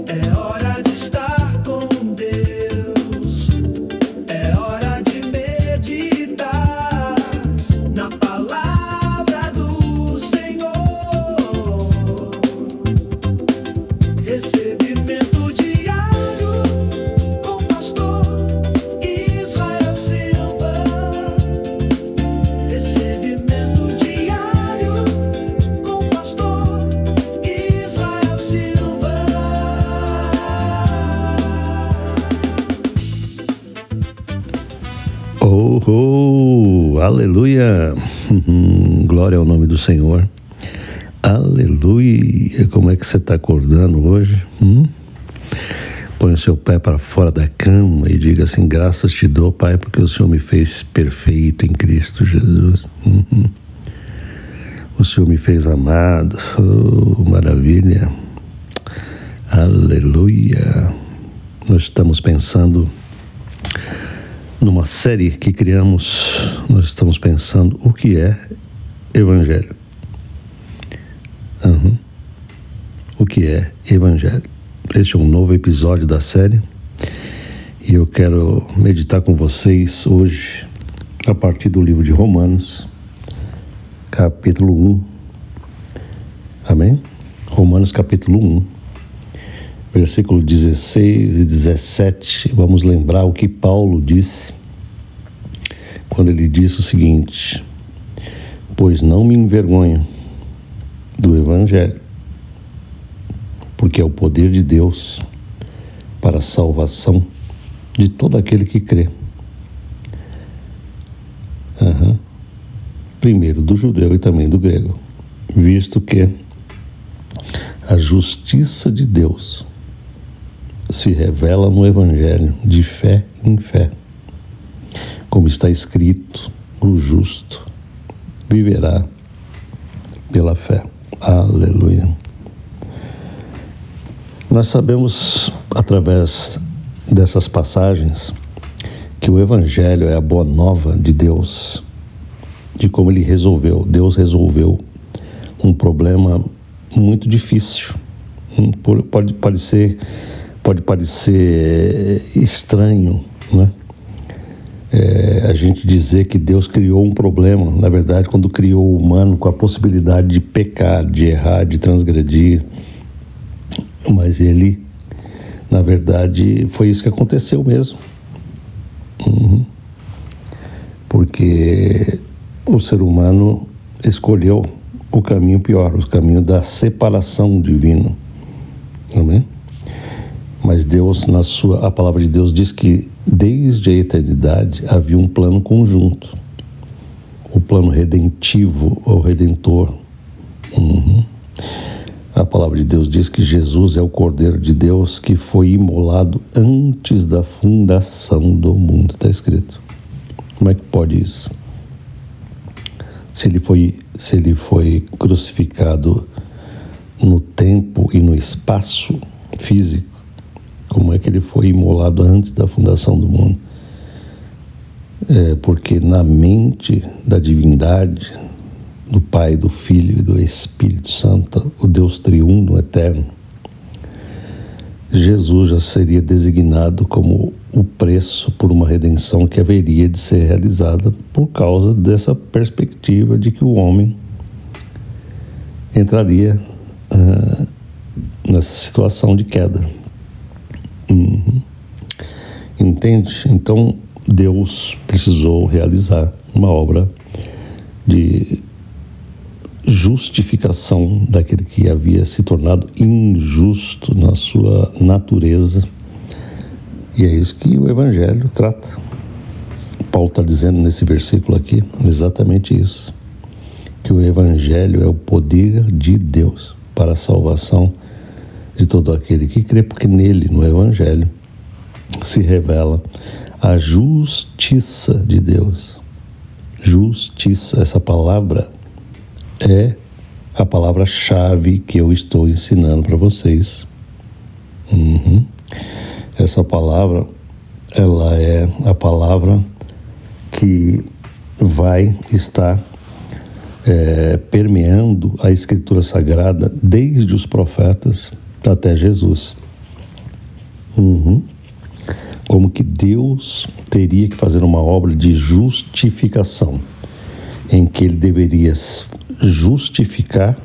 É hora de estar com Deus, é hora de meditar na palavra do Senhor. Recebimento diário com o pastor Israel Silva. Recebimento diário com o pastor Israel Silva. Oh, oh, aleluia, glória ao nome do Senhor, aleluia. Como é que você está acordando hoje? Põe o seu pé para fora da cama e diga assim: graças te dou, Pai, porque o Senhor me fez perfeito em Cristo Jesus. O Senhor me fez amado, oh, maravilha, aleluia. Nós estamos pensando numa série que criamos, nós estamos pensando o que é Evangelho. O que é Evangelho? Este é um novo episódio da série e eu quero meditar com vocês hoje a partir do livro de Romanos, capítulo 1. Amém? Romanos capítulo 1, versículo 16 e 17, vamos lembrar o que Paulo disse, quando ele disse o seguinte: pois não me envergonho do Evangelho, porque é o poder de Deus para a salvação de todo aquele que crê. Primeiro do judeu e também do grego, visto que a justiça de Deus se revela no Evangelho de fé em fé, como está escrito: o justo viverá pela fé. Aleluia. Nós sabemos, através dessas passagens, que o Evangelho é a boa nova de Deus, de como Deus resolveu um problema muito difícil. Pode parecer estranho, né? A gente dizer que Deus criou um problema, na verdade, quando criou o humano com a possibilidade de pecar, de errar, de transgredir. Mas ele, na verdade, foi isso que aconteceu mesmo. Porque o ser humano escolheu o caminho pior, o caminho da separação divina. Amém? Mas Deus, a palavra de Deus diz que desde a eternidade havia um plano conjunto, o plano redentivo ou redentor. A palavra de Deus diz que Jesus é o Cordeiro de Deus que foi imolado antes da fundação do mundo. Está escrito. Como é que pode isso? Se ele foi crucificado no tempo e no espaço físico, como é que ele foi imolado antes da fundação do mundo? Porque na mente da divindade, do Pai, do Filho e do Espírito Santo, o Deus triuno eterno, Jesus já seria designado como o preço por uma redenção que haveria de ser realizada por causa dessa perspectiva de que o homem entraria nessa situação de queda. Entende? Então Deus precisou realizar uma obra de justificação daquele que havia se tornado injusto na sua natureza. E é isso que o Evangelho trata. Paulo está dizendo nesse versículo aqui exatamente isso, que o Evangelho é o poder de Deus para a salvação de todo aquele que crê, porque nele, no Evangelho, se revela a justiça de Deus. Justiça, essa palavra é a palavra-chave que eu estou ensinando para vocês. Essa palavra, ela é a palavra que vai estar permeando a Escritura Sagrada desde os profetas até Jesus. Como que Deus teria que fazer uma obra de justificação, em que Ele deveria justificar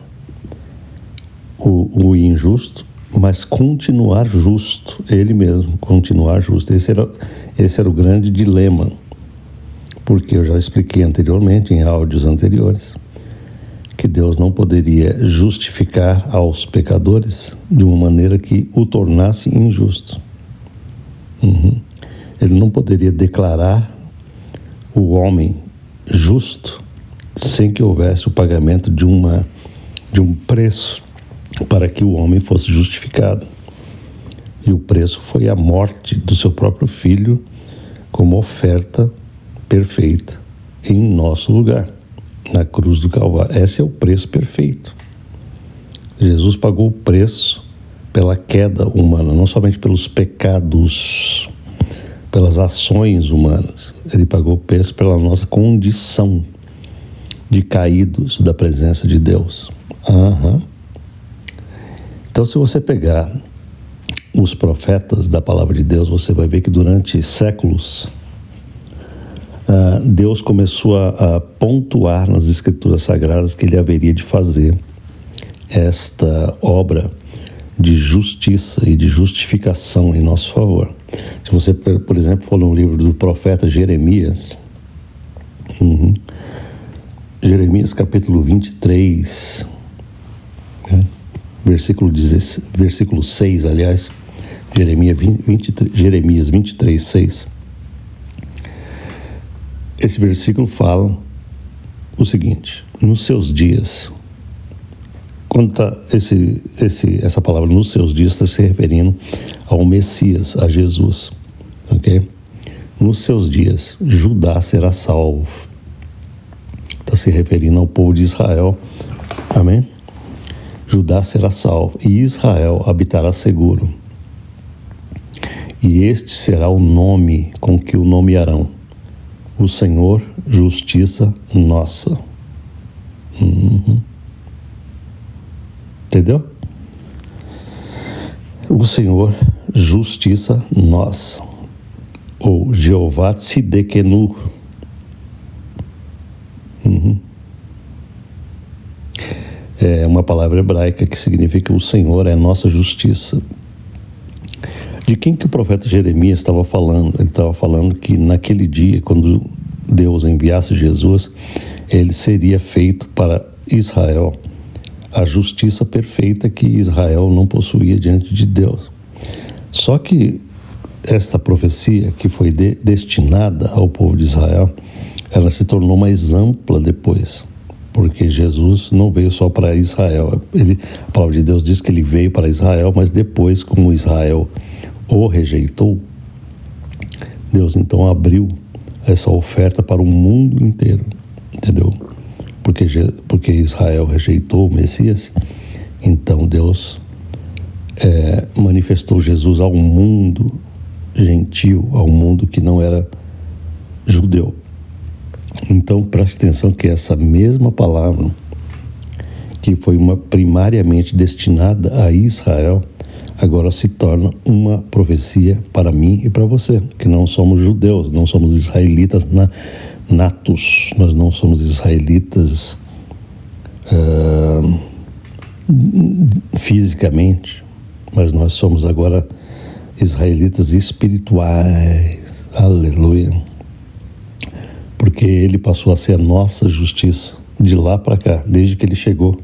o injusto, mas continuar justo, Ele mesmo, continuar justo. Esse era o grande dilema, porque eu já expliquei anteriormente, em áudios anteriores, que Deus não poderia justificar aos pecadores de uma maneira que o tornasse injusto. Ele não poderia declarar o homem justo sem que houvesse o pagamento de um preço para que o homem fosse justificado. E o preço foi a morte do seu próprio filho como oferta perfeita em nosso lugar, na cruz do Calvário. Esse é o preço perfeito. Jesus pagou o preço pela queda humana, não somente pelos pecados, pelas ações humanas. Ele pagou o preço pela nossa condição de caídos da presença de Deus. Então, se você pegar os profetas da palavra de Deus, você vai ver que durante séculos Deus começou a pontuar nas Escrituras Sagradas que Ele haveria de fazer esta obra de justiça e de justificação em nosso favor. Se você, por exemplo, for no livro do profeta Jeremias, Jeremias capítulo 23, versículo 6, aliás, Jeremias 23, 6. Esse versículo fala o seguinte: nos seus dias, quando está essa palavra nos seus dias, está se referindo ao Messias, a Jesus, ok? Nos seus dias, Judá será salvo. Está se referindo ao povo de Israel, amém? Judá será salvo e Israel habitará seguro. E este será o nome com que o nomearão: o Senhor, justiça nossa. Entendeu? O Senhor, justiça nossa. Ou Jeová Tzidkenu. É uma palavra hebraica que significa o Senhor é nossa justiça. De quem que o profeta Jeremias estava falando? Ele estava falando que naquele dia, quando Deus enviasse Jesus, ele seria feito para Israel a justiça perfeita que Israel não possuía diante de Deus. Só que esta profecia que foi destinada ao povo de Israel, ela se tornou mais ampla depois, porque Jesus não veio só para Israel. A palavra de Deus diz que ele veio para Israel, mas depois, como Israel o rejeitou, Deus então abriu essa oferta para o mundo inteiro, entendeu? Porque Israel rejeitou o Messias, então Deus manifestou Jesus ao mundo gentil, ao mundo que não era judeu. Então preste atenção que essa mesma palavra, que foi primariamente destinada a Israel, agora se torna uma profecia para mim e para você, que não somos judeus, não somos israelitas natos, nós não somos israelitas fisicamente, mas nós somos agora israelitas espirituais. Aleluia! Porque ele passou a ser a nossa justiça de lá para cá, desde que ele chegou.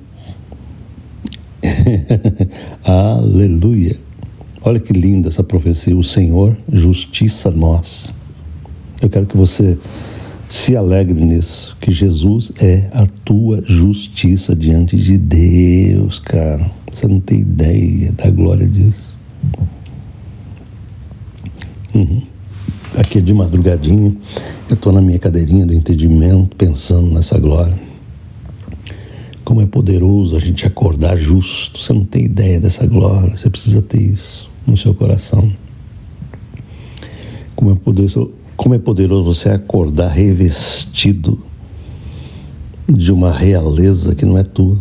Aleluia! Olha que linda essa profecia: o Senhor, justiça nossa. Eu quero que você se alegre nisso, que Jesus é a tua justiça diante de Deus, cara. Você não tem ideia da glória disso. Aqui de madrugadinha, eu estou na minha cadeirinha do entendimento, pensando nessa glória. Como é poderoso a gente acordar justo. Você não tem ideia dessa glória. Você precisa ter isso no seu coração. Como é poderoso você acordar revestido de uma realeza que não é tua.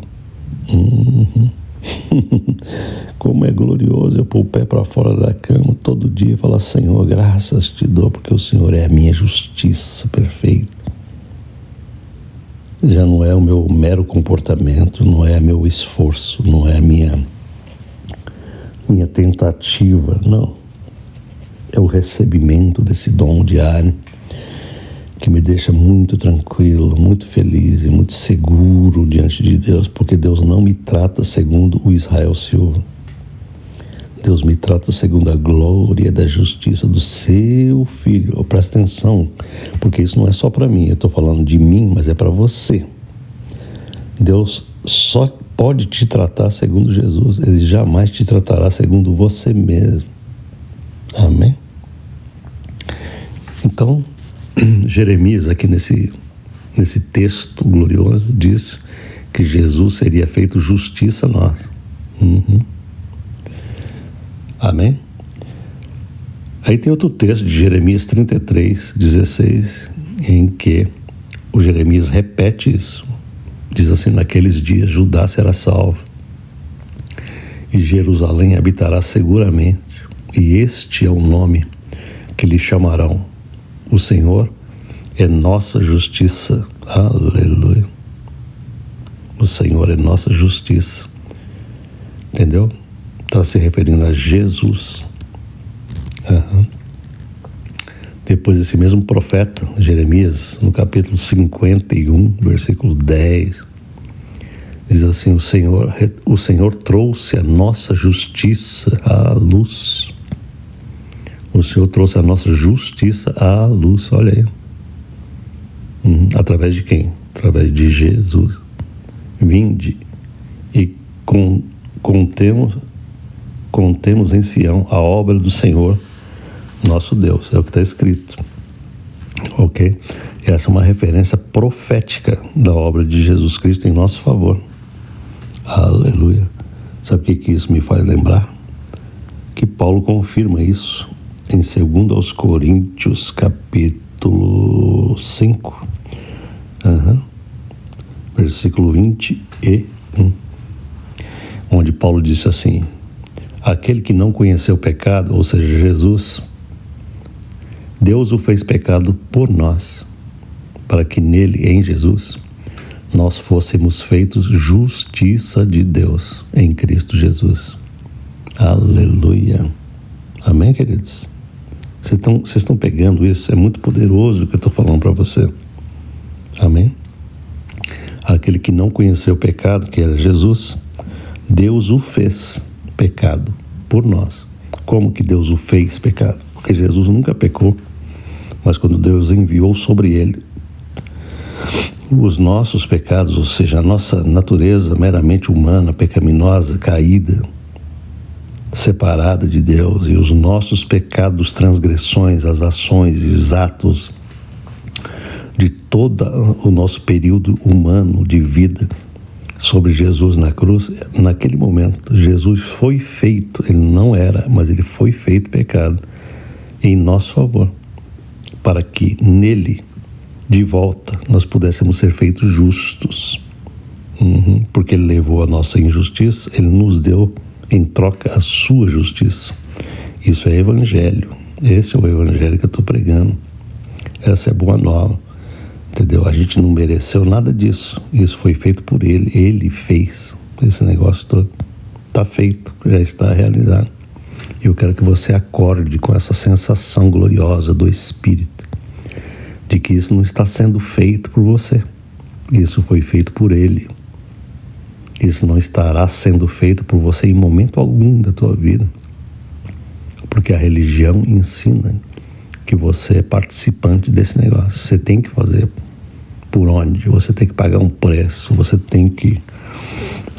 Como é glorioso eu pôr o pé para fora da cama todo dia e falar: Senhor, graças te dou, porque o Senhor é a minha justiça perfeita. Já não é o meu mero comportamento, não é meu esforço, não é a minha tentativa, não. É o recebimento desse dom diário que me deixa muito tranquilo, muito feliz e muito seguro diante de Deus, porque Deus não me trata segundo o Israel Silva. Deus me trata segundo a glória da justiça do seu Filho. Presta atenção, porque isso não é só para mim, eu estou falando de mim, mas é para você. Deus só pode te tratar segundo Jesus, Ele jamais te tratará segundo você mesmo. Amém? Então, Jeremias, aqui nesse texto glorioso, diz que Jesus seria feito justiça a nós. Amém? Aí tem outro texto de Jeremias 33:16, em que o Jeremias repete isso. Diz assim: naqueles dias Judá será salvo, e Jerusalém habitará seguramente, e este é o nome que lhe chamarão: o Senhor é nossa justiça. Aleluia. O Senhor é nossa justiça. Entendeu? Está se referindo a Jesus. Depois esse mesmo profeta, Jeremias, no capítulo 51, versículo 10, diz assim: o Senhor trouxe a nossa justiça à luz. O Senhor trouxe a nossa justiça à luz. Olha aí. Através de quem? Através de Jesus. Vinde e contemos em Sião a obra do Senhor nosso Deus. É o que está escrito. Ok? Essa é uma referência profética da obra de Jesus Cristo em nosso favor. Aleluia. Sabe o que isso me faz lembrar? Que Paulo confirma isso em 2 Coríntios capítulo 5, versículo 21, onde Paulo disse assim: aquele que não conheceu o pecado, ou seja, Jesus, Deus o fez pecado por nós, para que nele, em Jesus, nós fôssemos feitos justiça de Deus em Cristo Jesus. Aleluia. Amém, queridos? Vocês estão pegando isso? É muito poderoso o que eu estou falando para você. Amém? Aquele que não conheceu o pecado, que era Jesus, Deus o fez pecado por nós. Como que Deus o fez pecado? Porque Jesus nunca pecou, mas quando Deus enviou sobre ele os nossos pecados, ou seja, a nossa natureza meramente humana, pecaminosa, caída, separada de Deus, e os nossos pecados, transgressões, as ações e os atos de todo o nosso período humano de vida sobre Jesus na cruz, naquele momento Jesus foi feito, ele não era, mas ele foi feito pecado em nosso favor, para que nele, de volta, nós pudéssemos ser feitos justos, porque ele levou a nossa injustiça, ele nos deu em troca a sua justiça. Isso é evangelho. Esse é o evangelho que eu estou pregando. Essa é a boa nova. Entendeu? A gente não mereceu nada disso. Isso foi feito por ele. Ele fez esse negócio todo. Está feito, já está realizado. Eu quero que você acorde com essa sensação gloriosa do Espírito, de que isso não está sendo feito por você. Isso foi feito por ele. Isso não estará sendo feito por você em momento algum da tua vida, porque a religião ensina que você é participante desse negócio. Você tem que fazer por onde? Você tem que pagar um preço, você tem que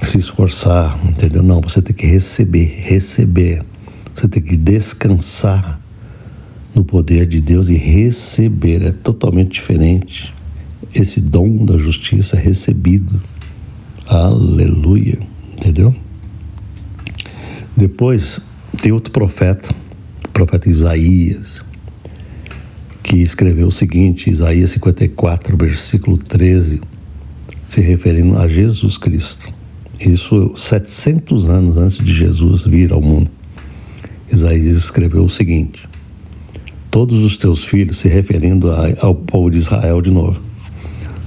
se esforçar, entendeu? Não, você tem que receber. Você tem que descansar no poder de Deus e receber. É totalmente diferente. Esse dom da justiça é recebido. Aleluia, entendeu? Depois tem outro profeta, o profeta Isaías, que escreveu o seguinte, Isaías 54, versículo 13: se referindo a Jesus Cristo. Isso 700 anos antes de Jesus vir ao mundo. Isaías escreveu o seguinte: todos os teus filhos, se referindo ao povo de Israel de novo,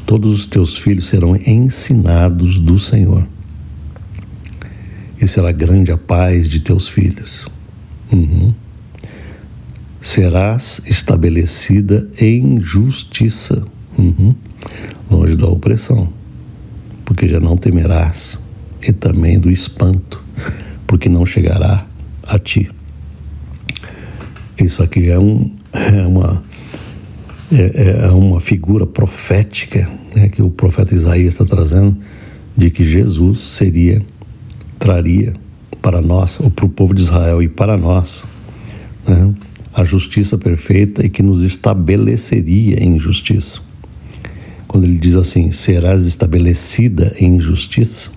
todos os teus filhos serão ensinados do Senhor, e será grande a paz de teus filhos. Serás estabelecida em justiça, longe da opressão, porque já não temerás, e também do espanto, porque não chegará a ti. Isso aqui é uma figura profética, né, que o profeta Isaías está trazendo, de que Jesus traria para nós, ou para o povo de Israel e para nós, né, a justiça perfeita, e que nos estabeleceria em justiça. Quando ele diz assim, serás estabelecida em justiça,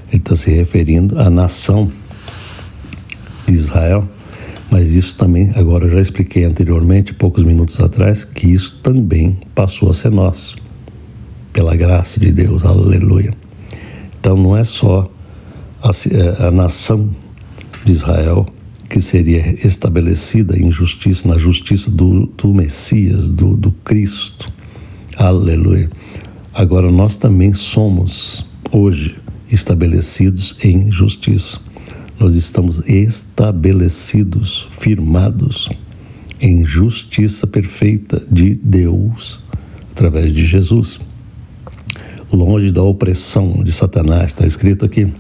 ele está se referindo à nação de Israel. Mas isso também, agora eu já expliquei anteriormente, poucos minutos atrás, que isso também passou a ser nosso, pela graça de Deus, aleluia. Então não é só a nação de Israel que seria estabelecida em justiça, na justiça do Messias, do Cristo, aleluia. Agora nós também somos hoje estabelecidos em justiça. Nós estamos estabelecidos, firmados em justiça perfeita de Deus através de Jesus, longe da opressão de Satanás, está escrito aqui.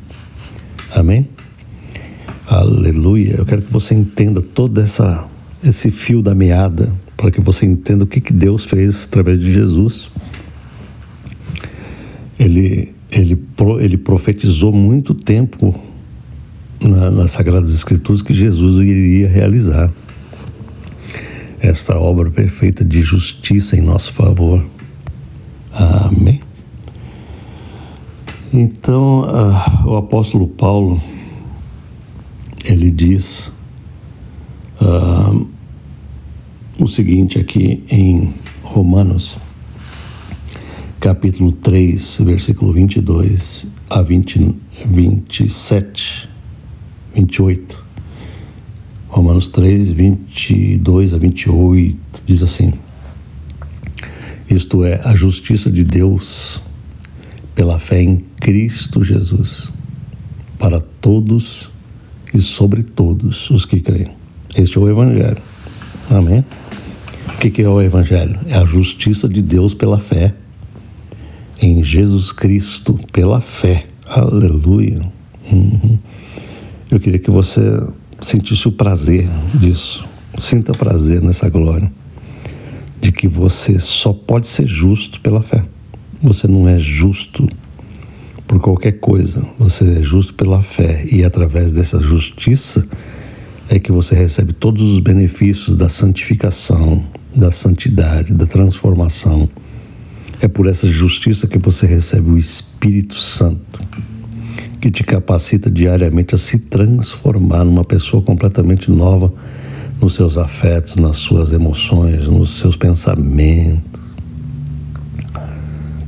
Amém? Aleluia. Eu quero que você entenda todo esse fio da meada, para que você entenda o que Deus fez através de Jesus. Ele profetizou muito tempo nas Sagradas Escrituras que Jesus iria realizar esta obra perfeita de justiça em nosso favor. Amém? Então, o apóstolo Paulo, ele diz o seguinte aqui em Romanos, capítulo 3, versículo 22 a 27, 28. Romanos 3, 22 a 28, diz assim: isto é, a justiça de Deus pela fé em Cristo Jesus, para todos e sobre todos os que creem. Este é o Evangelho. Amém? O que é o Evangelho? É a justiça de Deus pela fé em Jesus Cristo, pela fé. Aleluia. Eu queria que você sentisse o prazer disso. Sinta prazer nessa glória, de que você só pode ser justo pela fé. Você não é justo por qualquer coisa, você é justo pela fé, e através dessa justiça é que você recebe todos os benefícios da santificação, da santidade, da transformação. É por essa justiça que você recebe o Espírito Santo, que te capacita diariamente a se transformar numa pessoa completamente nova nos seus afetos, nas suas emoções, nos seus pensamentos.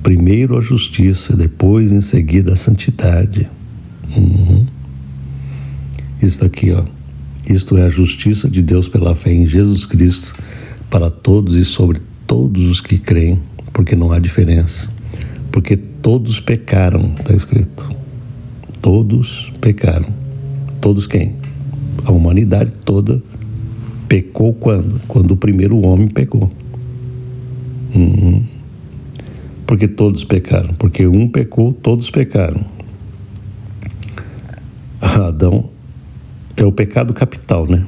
Primeiro a justiça, depois em seguida a santidade. Isso aqui, ó. Isto é a justiça de Deus pela fé em Jesus Cristo, para todos e sobre todos os que creem, porque não há diferença. Porque todos pecaram, está escrito. Todos pecaram. Todos quem? A humanidade toda pecou quando? Quando o primeiro homem pecou. Porque todos pecaram. Porque um pecou, todos pecaram. Adão é o pecado capital, né?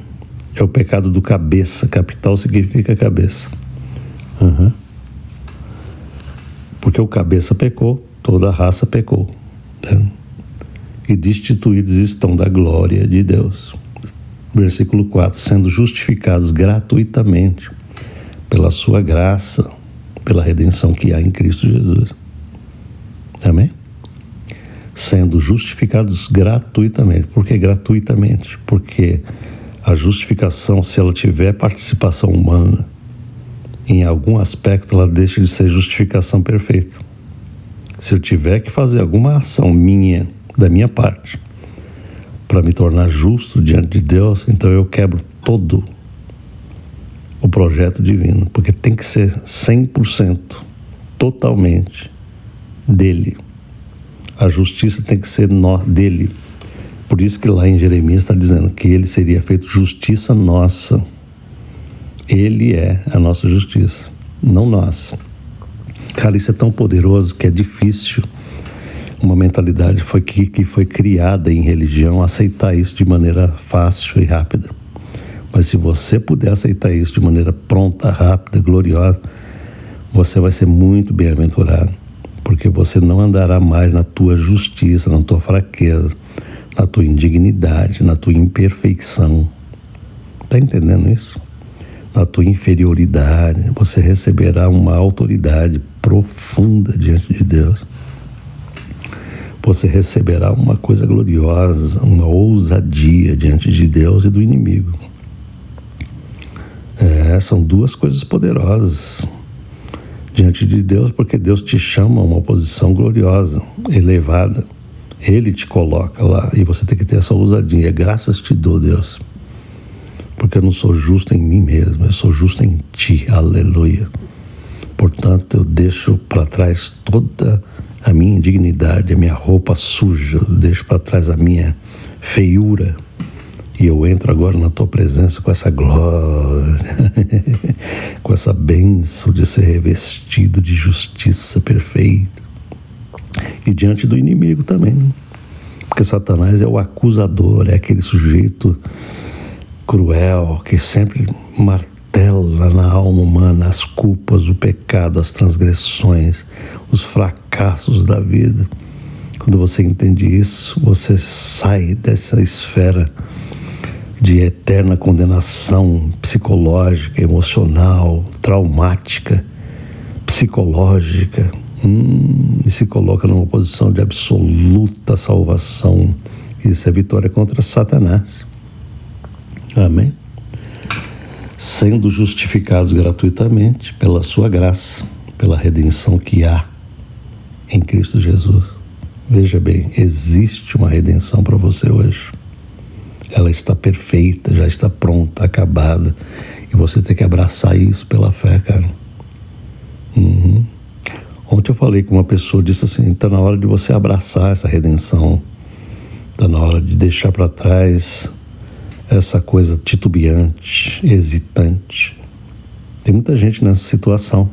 É o pecado do cabeça. Capital significa cabeça. Porque o cabeça pecou, toda a raça pecou. Né? E destituídos estão da glória de Deus. Versículo 4, sendo justificados gratuitamente pela sua graça, pela redenção que há em Cristo Jesus. Amém? Sendo justificados gratuitamente. Por que gratuitamente? Porque a justificação, se ela tiver participação humana, em algum aspecto ela deixa de ser justificação perfeita. Se eu tiver que fazer alguma ação minha, da minha parte, para me tornar justo diante de Deus, então eu quebro todo o projeto divino, porque tem que ser 100%, totalmente dele. A justiça tem que ser dele. Por isso que lá em Jeremias está dizendo que ele seria feito justiça nossa. Ele é a nossa justiça, não nós. Cara, isso é tão poderoso que é difícil uma mentalidade que foi criada em religião aceitar isso de maneira fácil e rápida. Mas se você puder aceitar isso de maneira pronta, rápida, gloriosa, você vai ser muito bem-aventurado, porque você não andará mais na tua justiça, na tua fraqueza, na tua indignidade, na tua imperfeição. Está entendendo isso? Na tua inferioridade, você receberá uma autoridade profunda diante de Deus. Você receberá uma coisa gloriosa, uma ousadia diante de Deus e do inimigo. São duas coisas poderosas diante de Deus, porque Deus te chama a uma posição gloriosa, elevada. Ele te coloca lá e você tem que ter essa ousadia. Graças te dou, Deus, porque eu não sou justo em mim mesmo, eu sou justo em ti, aleluia. Portanto, eu deixo para trás toda a minha indignidade, a minha roupa suja, eu deixo para trás a minha feiura, e eu entro agora na tua presença com essa glória, com essa bênção de ser revestido de justiça perfeita, e diante do inimigo também, né? Porque Satanás é o acusador, é aquele sujeito cruel que sempre martela na alma humana as culpas, o pecado, as transgressões, os fracassos da vida. Quando você entende isso, você sai dessa esfera de eterna condenação psicológica, emocional, traumática, psicológica, e se coloca numa posição de absoluta salvação. Isso é vitória contra Satanás. Amém? Sendo justificados gratuitamente pela sua graça, pela redenção que há em Cristo Jesus. Veja bem, existe uma redenção para você hoje. Ela está perfeita, já está pronta, acabada. E você tem que abraçar isso pela fé, cara. Ontem eu falei com uma pessoa, disse assim, está na hora de você abraçar essa redenção. Está na hora de deixar para trás essa coisa titubeante, hesitante. Tem muita gente nessa situação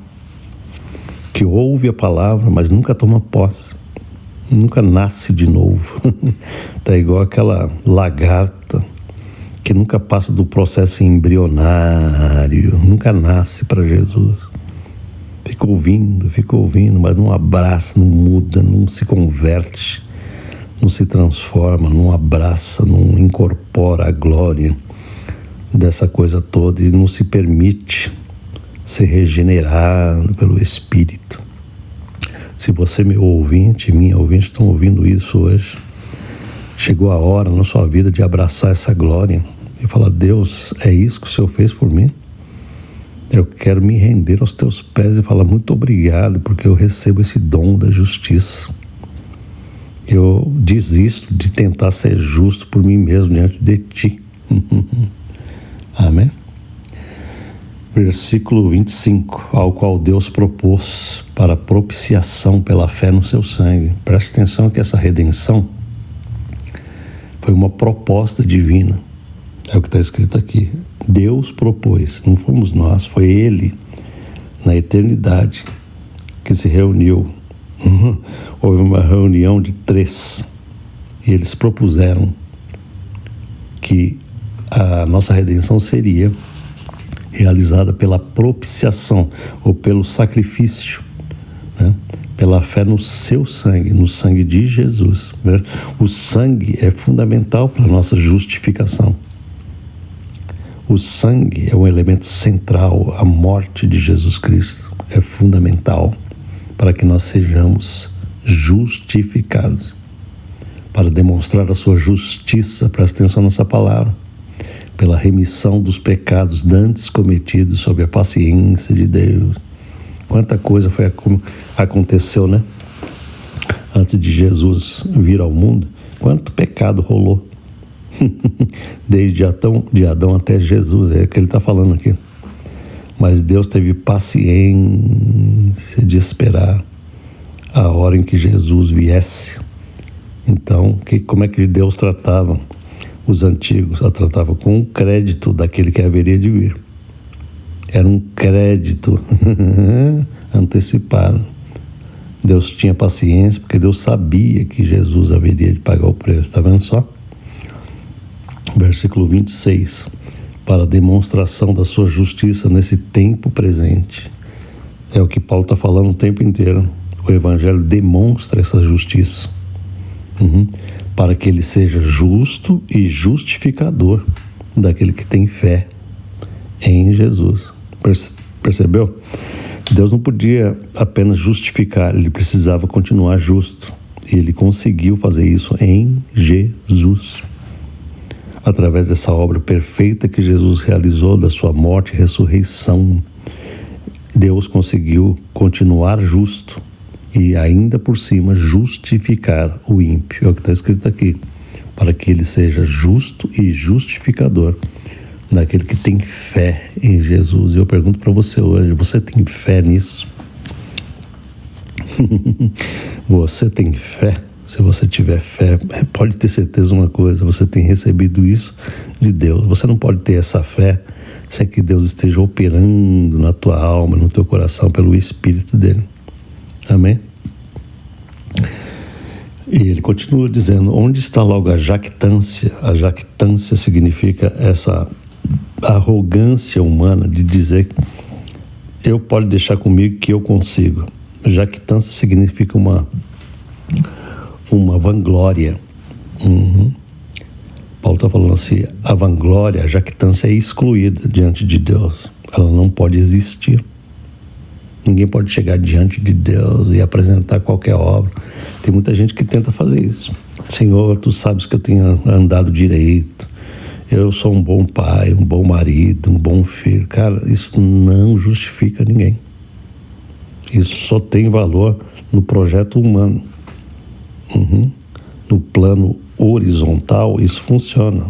que ouve a palavra, mas nunca toma posse, nunca nasce de novo. Tá igual aquela lagarta que nunca passa do processo embrionário, nunca nasce para Jesus. Fica ouvindo, mas não abraça, não muda, não se converte, não se transforma, não abraça, não incorpora a glória dessa coisa toda e não se permite ser regenerado pelo Espírito. Se você, meu ouvinte, minha ouvinte, estão ouvindo isso hoje, chegou a hora na sua vida de abraçar essa glória e falar, Deus, é isso que o Senhor fez por mim? Eu quero me render aos teus pés e falar muito obrigado, porque eu recebo esse dom da justiça. Eu desisto de tentar ser justo por mim mesmo diante de ti. Amém? Versículo 25, ao qual Deus propôs para propiciação pela fé no seu sangue. Preste atenção que essa redenção foi uma proposta divina. É o que está escrito aqui. Deus propôs, não fomos nós, foi Ele, na eternidade, que se reuniu. Houve uma reunião de 3 e eles propuseram que a nossa redenção seria realizada pela propiciação ou pelo sacrifício, né? Pela fé no seu sangue, no sangue de Jesus. O sangue é fundamental para a nossa justificação. O sangue é um elemento central, a morte de Jesus Cristo é fundamental para que nós sejamos justificados, para demonstrar a sua justiça, presta atenção nessa palavra, pela remissão dos pecados dantes cometidos sob a paciência de Deus. Quanta coisa aconteceu, né? antes de Jesus vir ao mundo, quanto pecado rolou. Desde de Adão até Jesus, é o que ele está falando aqui. Mas Deus teve paciência de esperar a hora em que Jesus viesse. Então, como é que Deus tratava os antigos? A tratava com o crédito daquele que haveria de vir. Era um crédito antecipado. Deus tinha paciência porque Deus sabia que Jesus haveria de pagar o preço. Está vendo só? Versículo 26. Para a demonstração da sua justiça nesse tempo presente. É o que Paulo está falando o tempo inteiro. O Evangelho demonstra essa justiça. Para que ele seja justo e justificador daquele que tem fé em Jesus. Percebeu? Deus não podia apenas justificar, ele precisava continuar justo. E ele conseguiu fazer isso em Jesus. Através dessa obra perfeita que Jesus realizou, da sua morte e ressurreição, Deus conseguiu continuar justo e ainda por cima justificar o ímpio. É o que está escrito aqui, para que ele seja justo e justificador daquele que tem fé em Jesus. E eu pergunto para você hoje, você tem fé nisso? Você tem fé? Se você tiver fé, pode ter certeza de uma coisa, você tem recebido isso de Deus. Você não pode ter essa fé sem que Deus esteja operando na tua alma, no teu coração, pelo Espírito dele. Amém? E ele continua dizendo, onde está logo a jactância? A jactância significa essa arrogância humana de dizer eu pode deixar comigo que eu consigo. Jactância significa uma vanglória. Paulo está falando assim, a vanglória, a jactância é excluída diante de Deus. Ela não pode existir. Ninguém pode chegar diante de Deus e apresentar qualquer obra. Tem muita gente que tenta fazer isso. Senhor, tu sabes que eu tenho andado direito. Eu sou um bom pai, um bom marido, um bom filho. Cara, isso não justifica ninguém. Isso só tem valor no projeto humano. No plano horizontal, isso funciona.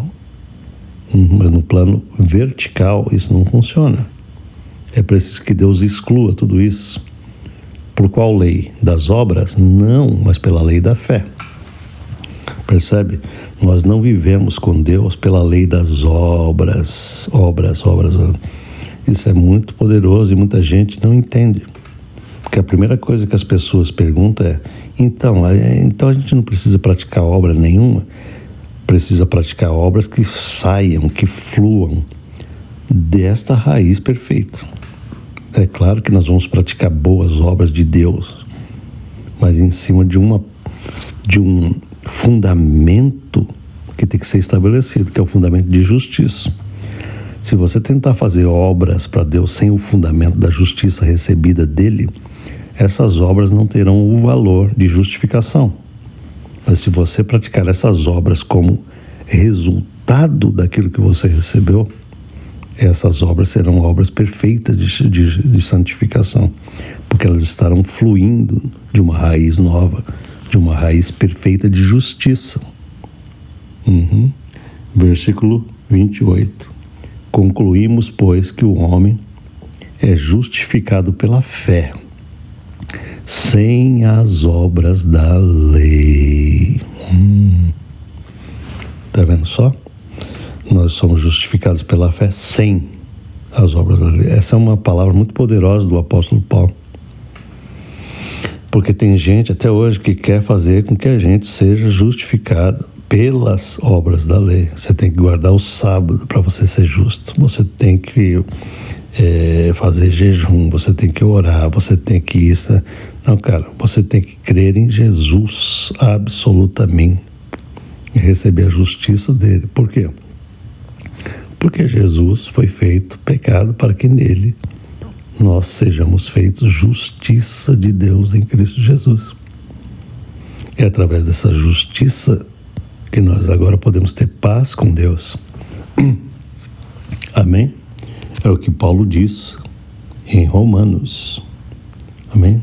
Mas no plano vertical, isso não funciona. É preciso que Deus exclua tudo isso. Por qual lei? Das obras? Não, mas pela lei da fé. Percebe? Nós não vivemos com Deus pela lei das obras. Obras. Isso é muito poderoso e muita gente não entende. Porque a primeira coisa que as pessoas perguntam é então a gente não precisa praticar obra nenhuma? Precisa praticar obras que saiam, que fluam desta raiz perfeita. É claro que nós vamos praticar boas obras de Deus, mas em cima de um fundamento que tem que ser estabelecido, que é o fundamento de justiça. Se você tentar fazer obras para Deus sem o fundamento da justiça recebida dele, essas obras não terão o valor de justificação. Mas se você praticar essas obras como resultado daquilo que você recebeu, essas obras serão obras perfeitas de santificação, porque elas estarão fluindo de uma raiz nova, de uma raiz perfeita de justiça. Versículo 28. Concluímos, pois, que o homem é justificado pela fé, sem as obras da lei. Está vendo só? Nós somos justificados pela fé sem as obras da lei. Essa é uma palavra muito poderosa do apóstolo Paulo. Porque tem gente até hoje que quer fazer com que a gente seja justificado pelas obras da lei. Você tem que guardar o sábado para você ser justo. Você tem que fazer jejum, você tem que orar, você tem que isso. Não, cara, você tem que crer em Jesus absolutamente e receber a justiça dele. Por quê? Porque Jesus foi feito pecado para que nele nós sejamos feitos justiça de Deus em Cristo Jesus. É através dessa justiça que nós agora podemos ter paz com Deus. Amém? É o que Paulo diz em Romanos. Amém?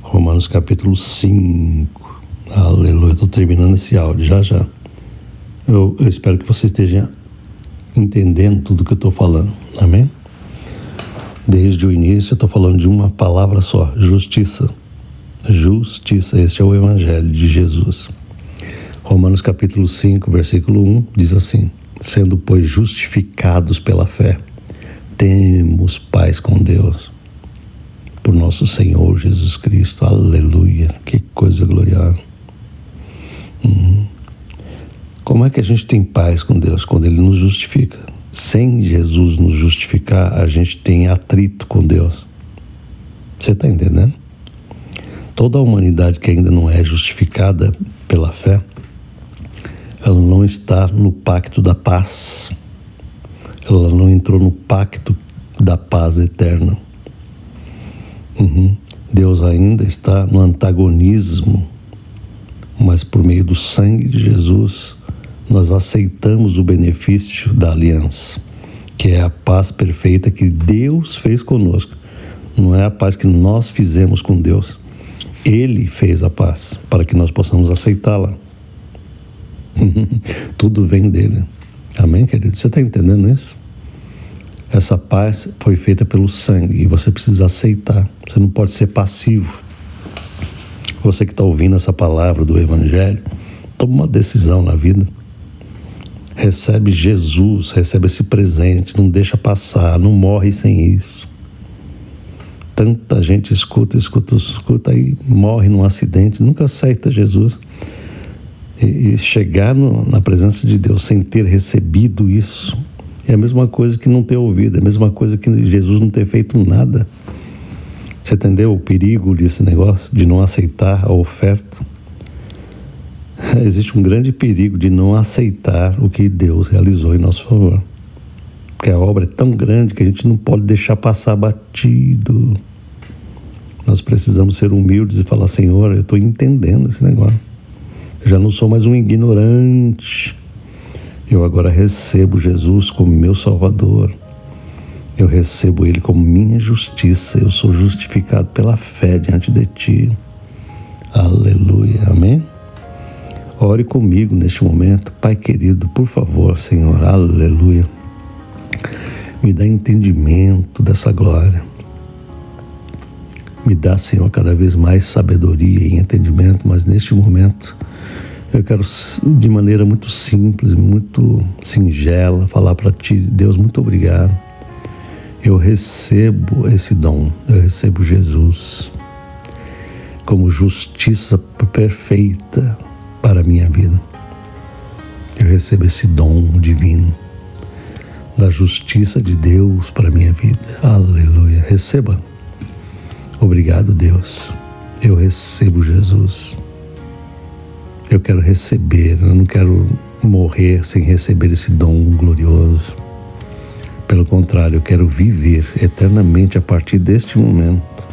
Romanos capítulo 5. Aleluia. Estou terminando esse áudio já. Eu espero que você esteja entendendo tudo que eu estou falando. Amém? Desde o início eu estou falando de uma palavra só: justiça. Justiça. Este é o Evangelho de Jesus. Romanos capítulo 5, versículo 1 diz assim: sendo, pois, justificados pela fé, temos paz com Deus, por nosso Senhor Jesus Cristo. Aleluia. Que coisa gloriosa. Como é que a gente tem paz com Deus? Quando Ele nos justifica. Sem Jesus nos justificar, a gente tem atrito com Deus. Você está entendendo? Toda a humanidade que ainda não é justificada pela fé, ela não está no pacto da paz. Ela não entrou no pacto da paz eterna. Deus ainda está no antagonismo, mas por meio do sangue de Jesus, nós aceitamos o benefício da aliança, que é a paz perfeita que Deus fez conosco. Não é a paz que nós fizemos com Deus. Ele fez a paz para que nós possamos aceitá-la. Tudo vem dele. Amém, querido? Você está entendendo isso? Essa paz foi feita pelo sangue e você precisa aceitar. Você não pode ser passivo. Você que está ouvindo essa palavra do Evangelho, toma uma decisão na vida. Recebe Jesus, recebe esse presente, não deixa passar, não morre sem isso. Tanta gente escuta e morre num acidente, nunca aceita Jesus. E chegar na presença de Deus sem ter recebido isso é a mesma coisa que não ter ouvido, é a mesma coisa que Jesus não ter feito nada. Você entendeu o perigo desse negócio, de não aceitar a oferta? Existe um grande perigo de não aceitar o que Deus realizou em nosso favor. Porque a obra é tão grande que a gente não pode deixar passar batido. Nós precisamos ser humildes e falar: Senhor, eu estou entendendo esse negócio. Eu já não sou mais um ignorante. Eu agora recebo Jesus como meu Salvador. Eu recebo Ele como minha justiça. Eu sou justificado pela fé diante de Ti. Aleluia. Amém? Ore comigo neste momento. Pai querido, por favor, Senhor. Aleluia. Me dá entendimento dessa glória. Me dá, Senhor, cada vez mais sabedoria e entendimento, mas neste momento eu quero, de maneira muito simples, muito singela, falar para Ti: Deus, muito obrigado. Eu recebo esse dom, eu recebo Jesus como justiça perfeita para a minha vida. Eu recebo esse dom divino da justiça de Deus para a minha vida. Aleluia. Receba. Obrigado, Deus. Eu recebo Jesus. Eu quero receber, eu não quero morrer sem receber esse dom glorioso. Pelo contrário, eu quero viver eternamente a partir deste momento,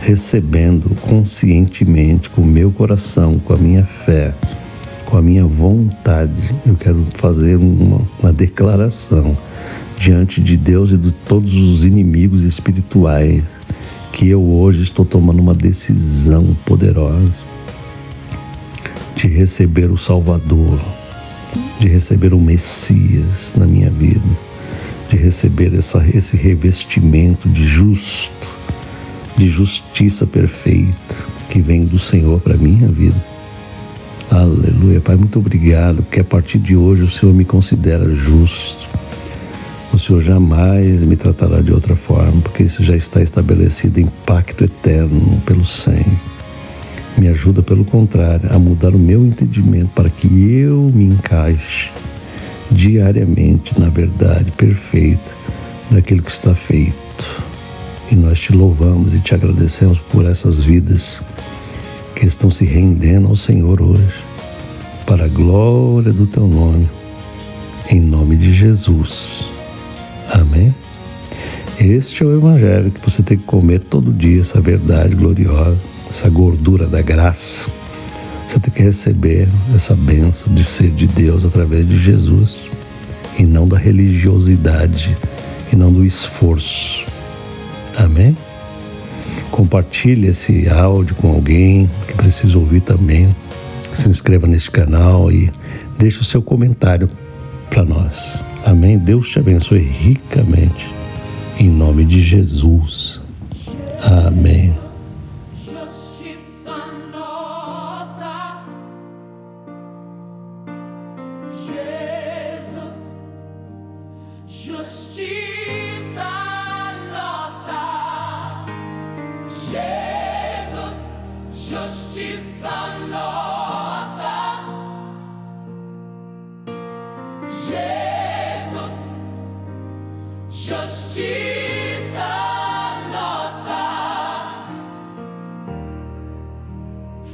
recebendo conscientemente, com o meu coração, com a minha fé, com a minha vontade. Eu quero fazer uma declaração diante de Deus e de todos os inimigos espirituais, que eu hoje estou tomando uma decisão poderosa de receber o Salvador, de receber o Messias na minha vida, de receber esse revestimento de justo, de justiça perfeita que vem do Senhor para a minha vida. Aleluia. Pai, muito obrigado, porque a partir de hoje o Senhor me considera justo. O Senhor jamais me tratará de outra forma, porque isso já está estabelecido em pacto eterno pelo sangue. Me ajuda, pelo contrário, a mudar o meu entendimento para que eu me encaixe diariamente na verdade perfeita daquilo que está feito. E nós te louvamos e te agradecemos por essas vidas que estão se rendendo ao Senhor hoje, para a glória do Teu nome, em nome de Jesus. Amém? Este é o Evangelho que você tem que comer todo dia, essa verdade gloriosa, essa gordura da graça. Você tem que receber essa bênção de ser de Deus através de Jesus, e não da religiosidade, e não do esforço. Amém? Compartilhe esse áudio com alguém que precisa ouvir também. Se inscreva neste canal e deixe o seu comentário para nós. Amém? Deus te abençoe ricamente. Em nome de Jesus. Amém. Justiça nossa, Jesus, justiça nossa, Jesus, justiça nossa, Jesus, justiça nossa.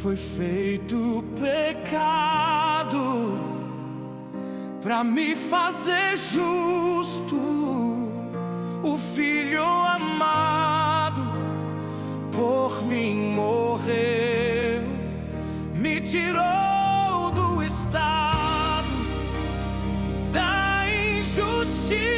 Foi feito pecado pra me fazer justo. O Filho amado por mim morreu, me tirou do estado da injustiça.